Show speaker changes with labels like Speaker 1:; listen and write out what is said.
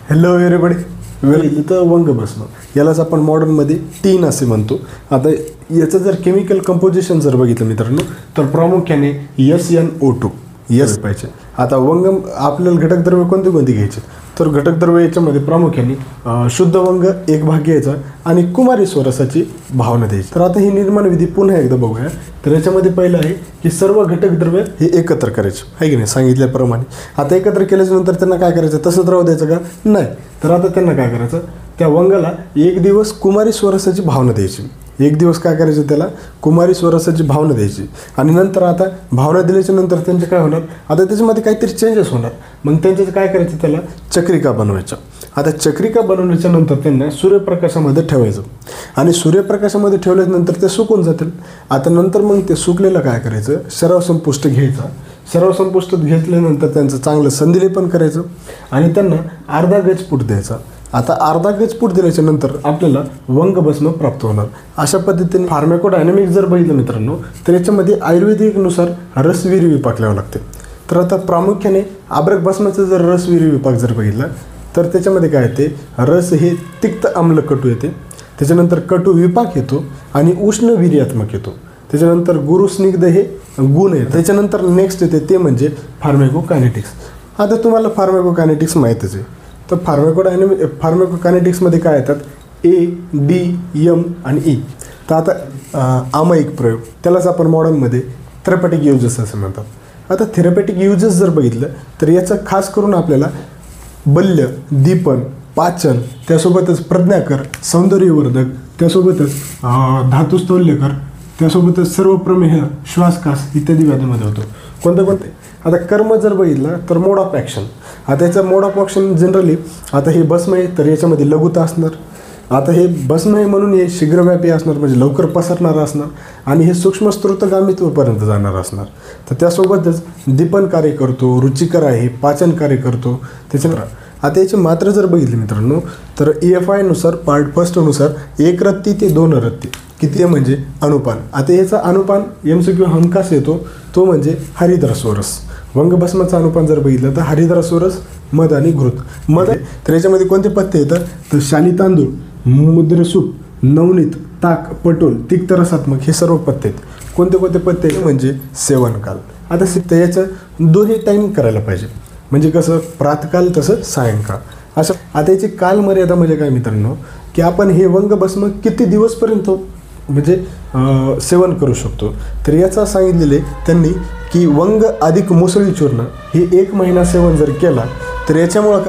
Speaker 1: Hello everybody, इथं वंग भस्म यालाच आपण मॉडर्नमध्ये टीन असे म्हणतो. आता याचं जर केमिकल कंपोजिशन जर बघितलं मित्रांनो तर प्रामुख्याने SnO2 यस पाहिजे. आता वंग आपल्याला घटकद्रव्य कोणते कोणते घ्यायचे तर घटकद्रव्य याच्यामध्ये प्रामुख्याने शुद्ध वंग एक भाग घ्यायचा आणि कुमारी स्वरसाची भावना द्यायची. तर आता ही निर्माण विधी पुन्हा एकदा बघूया. तर याच्यामध्ये पहिलं आहे की सर्व घटकद्रव्य हे एकत्र करायचे आहे की नाही सांगितल्याप्रमाणे. आता एकत्र केल्याच्यानंतर त्यांना काय करायचं, तसंच राहू द्यायचं का नाही. तर आता त्यांना काय करायचं, त्या वंगाला एक दिवस कुमारी स्वरसाची भावना द्यायची. एक दिवस काय करायचं, त्याला कुमारी स्वरसाची भावना द्यायची आणि नंतर आता भावना दिल्याच्या नंतर त्यांचे काय होणार, आता त्याच्यामध्ये काहीतरी चेंजेस होणार. मग त्यांच्याचं काय करायचं, त्याला चक्रिका बनवायच्या. आता चक्रिका बनवल्याच्या नंतर त्यांना सूर्यप्रकाशामध्ये ठेवायचं आणि सूर्यप्रकाशामध्ये ठेवल्यानंतर ते सुकून जातील. आता नंतर मग ते सुकलेलं काय करायचं, सराव संपुष्ट घ्यायचा. सराव संपुष्ट घेतल्यानंतर त्यांचं चांगलं संधिलेपन करायचं आणि त्यांना अर्धा गजपूट द्यायचा. आता अर्धा गजपूट दिल्याच्या नंतर आपल्याला वंग भस्म प्राप्त होणार. अशा पद्धतीने फार्माकोडायनॅमिक्स जर बघितलं मित्रांनो तर याच्यामध्ये आयुर्वेदिकनुसार रसविरी विपाक लिहावं लागते. तर आता प्रामुख्याने आब्रक भस्माचं जर रसविरी विपाक जर बघितला तर त्याच्यामध्ये काय येते, रस हे तिक्त आम्ल कटू येते, त्याच्यानंतर कटू विपाक येतो आणि उष्ण वीर्यात्मक येतो. त्याच्यानंतर गुरुस्निग्ध हे गुण येतं. त्याच्यानंतर नेक्स्ट येते ते म्हणजे फार्माकोकायनेटिक्स. आता तुम्हाला फार्माकोकायनेटिक्स माहीतच आहे. तर फार्माकोकायनेटिक्समध्ये काय येतात, A, D, M आणि E. तर आता आमायिक प्रयोग त्यालाच आपण मॉडर्नमध्ये थेरपॅटिक युजेस असं म्हणतात. आता थेरपॅटिक युजेस जर बघितलं तर याचं खास करून आपल्याला बल्य, दीपन, पाचन, त्यासोबतच प्रज्ञाकर, सौंदर्यवर्धक, त्यासोबतच धातुस्थौल्यकर, त्यासोबतच सर्व प्रमेह, श्वासकास इत्यादी व्याधीमध्ये होतो. कोणते आता कर्म जर बघितलं तर मोड ऑफ ॲक्शन. आता याचं मोड ऑफ ॲक्शन जनरली आता हे भस्म आहे तर याच्यामध्ये लघुता असणार. आता हे भस्म आहे म्हणून हे शीघ्रव्यापी असणार, म्हणजे लवकर पसरणारं असणार आणि हे सूक्ष्म स्त्रोतगामित्वपर्यंत जाणार असणार. तर त्यासोबतच दीपन कार्य करतो, रुचिकर आहे, पाचन कार्य करतो. त्याच्यानंतर आता याची मात्रा जर बघितली मित्रांनो तर EFI नुसार पार्ट फर्स्टनुसार 1 रत्ती ते 2 रत्ती किती आहे म्हणजे अनुपान. आता याचा अनुपान MCQ हमखास येतो तो म्हणजे हरिद्रस्वरस. वंगभस्माचा अनुपान जर बघितलं तर हरिद्रस्वरस, मध आणि घृत. मध तर याच्यामध्ये कोणते पथ्य येतात तर शाली तांदूळ, मुद्रसूप, नवनीत, ताक, पटोल, तिक्त रसात्मक हे सर्व पथ्य आहेत. कोणते कोणते पथ्य म्हणजे सेवनकाल. आता याचं दोन्ही टाईम करायला पाहिजे, म्हणजे कसं प्रातकाल तसं सायंकाळ असं. आता याची कालमर्यादा म्हणजे काय मित्रांनो की आपण हे वंगभस्म किती दिवसपर्यंत म्हणजे सेवन करू शकतो. तर याचा सांगितलेले त्यांनी की वंग अधिक मुसळी चूर्ण हे 1 महिना सेवन जर केला तर याच्यामुळं